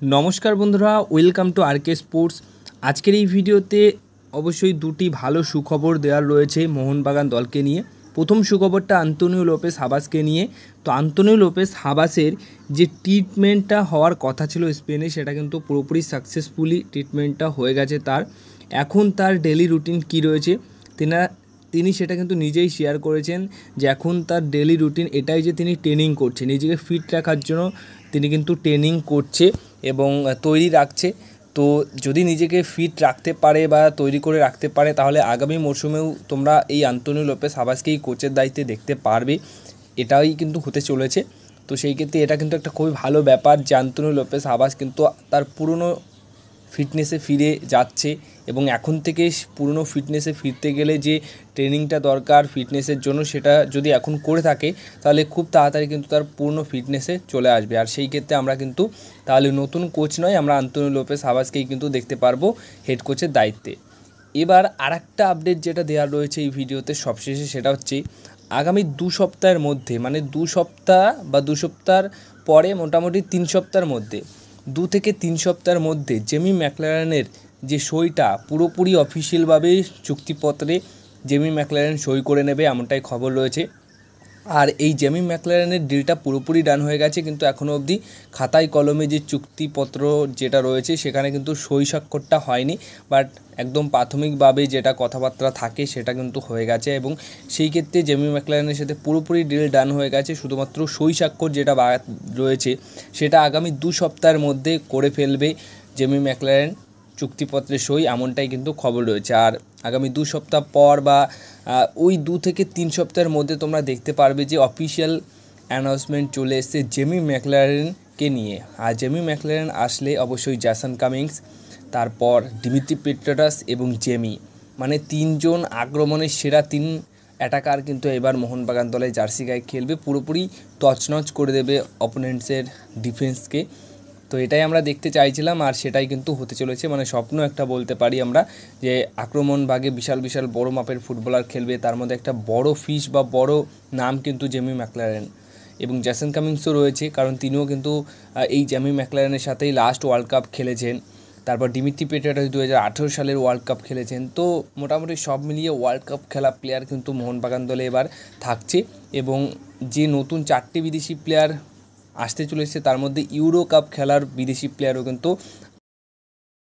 नमस्कार बंधुरा welcome to R K sports. आजकेर এই ভিডিওতে অবশ্যই দুটি ভালো সুখবর দেওয়ার রয়েছে মোহনবাগান দলকে নিয়ে। প্রথম সুখবরটা আন্তোনিও লোপেস হাবাসকে নিয়ে। তো আন্তোনিও লোপেস হাবাসের যে ট্রিটমেন্টটা হওয়ার কথা ছিল স্পেনে, সেটা কিন্তু পুরোপুরি সাকসেসফুলি ট্রিটমেন্টটা হয়ে গেছে তার। এখন তার ডেলি রুটিন কী রয়েছে তিনি সেটা কিন্তু নিজেই শেয়ার করেছেন যে এখন তার ডেলি রুটিন এটাই যে তিনি ট্রেনিং করছে, নিজেকে ফিট রাখার জন্য তিনি কিন্তু ট্রেনিং করছে এবং তৈরি রাখছে। তো যদি নিজেকে ফিট রাখতে পারে বা তৈরি করে রাখতে পারে তাহলে আগামী মরশুমেও তোমরা এই আন্তোনিও লোপেস হাবাসকেই কোচের দায়িত্বে দেখতে পারবে, এটাই কিন্তু হতে চলেছে। তো সেই ক্ষেত্রে এটা কিন্তু একটা খুবই ভালো ব্যাপার যে আন্তোনিও লোপেস হাবাস কিন্তু তার পুরনো ফিটনেসে ফিরে যাচ্ছে এবং এখন থেকে পুরনো ফিটনেসে ফিরতে গেলে যে ট্রেনিংটা দরকার ফিটনেসের জন্য, সেটা যদি এখন করে থাকে তাহলে খুব তাড়াতাড়ি কিন্তু তার পূর্ণ ফিটনেসে চলে আসবে। আর সেই ক্ষেত্রে আমরা কিন্তু তাহলে নতুন কোচ নয়, আমরা আন্তোনিও লোপেস হাবাসকেই কিন্তু দেখতে পারবো হেড কোচের দায়িত্বে। এবার আরেকটা আপডেট যেটা দেওয়া রয়েছে এই ভিডিওতে সবশেষে, সেটা হচ্ছে আগামী 2 সপ্তাহের মধ্যে, মানে 2 সপ্তাহ বা 2 সপ্তাহের পরে মোটামুটি 3 সপ্তাহের মধ্যে, 2 থেকে 3 সপ্তাহের মধ্যে জেমি ম্যাকলারেনের যে সইটা পুরোপুরি অফিসিয়ালভাবে চুক্তিপত্রে জেমি ম্যাকলারেন সই করে নেবে, এমনটাই খবর রয়েছে। আর এই জেমি ম্যাকলারেনের ডিলটা পুরোপুরি ডান হয়ে গেছে, কিন্তু এখনও অবধি খাতায় কলমে যে চুক্তিপত্র যেটা রয়েছে সেখানে কিন্তু সই স্বাক্ষরটা হয়নি, বাট একদম প্রাথমিকভাবে যেটা কথাবার্তা থাকে সেটা কিন্তু হয়ে গেছে এবং সেই ক্ষেত্রে জেমি ম্যাকলারেনের সাথে পুরোপুরি ডিল ডান হয়ে গেছে। শুধুমাত্র সই স্বাক্ষর যেটা রয়েছে সেটা আগামী 2 সপ্তাহের মধ্যে করে ফেলবে জেমি ম্যাকলারেন চুক্তিপত্রে সই, এমনটাই কিন্তু খবর রয়েছে। আর আগামী 2 সপ্তাহ পর বা ওই 2 থেকে 3 সপ্তাহের মধ্যে তোমরা দেখতে পারবে যে অফিসিয়াল অ্যানাউন্সমেন্ট চলে এসছে জেমি ম্যাকলারেনকে নিয়ে। আর জেমি ম্যাকলারেন আসলে অবশ্যই জ্যাসন কামিংস, তারপর দিমিত্রি পেট্রাটাস এবং জেমি, মানে 3 জন আক্রমণের সেরা 3 অ্যাটাকার কিন্তু এবার মোহনবাগান দলে জার্সি গায়ে খেলবে, পুরোপুরি তছনছ করে দেবে অপোনেন্টসের ডিফেন্সকে। তো এটাই আমরা দেখতে চাইছিলাম আর সেটাই কিন্তু হতে চলেছে, মানে স্বপ্ন একটা বলতে পারি আমরা, যে আক্রমণ ভাগে বিশাল বিশাল বড় মাপের ফুটবলার খেলবে, তার মধ্যে একটা বড় ফিশ বা বড় নাম কিন্তু জেমি ম্যাকলারেন। এবং জ্যাসন কামিংসও রয়েছে, কারণ তিনিও কিন্তু এই জেমি ম্যাকলারেনের সাথেই লাস্ট ওয়ার্ল্ড কাপ খেলেছেন। তারপর দিমিত্রি পেট্রাটাস 2018 সালের ওয়ার্ল্ড কাপ খেলেছেন। তো মোটামুটি সব মিলিয়ে ওয়ার্ল্ড কাপ খেলা প্লেয়ার কিন্তু মোহনবাগান দলে এবার থাকছে। এবং যে নতুন 4টে বিদেশি প্লেয়ার আসতে চলেছে তার মধ্যে ইউরো কাপ খেলার বিদেশি প্লেয়ারও কিন্তু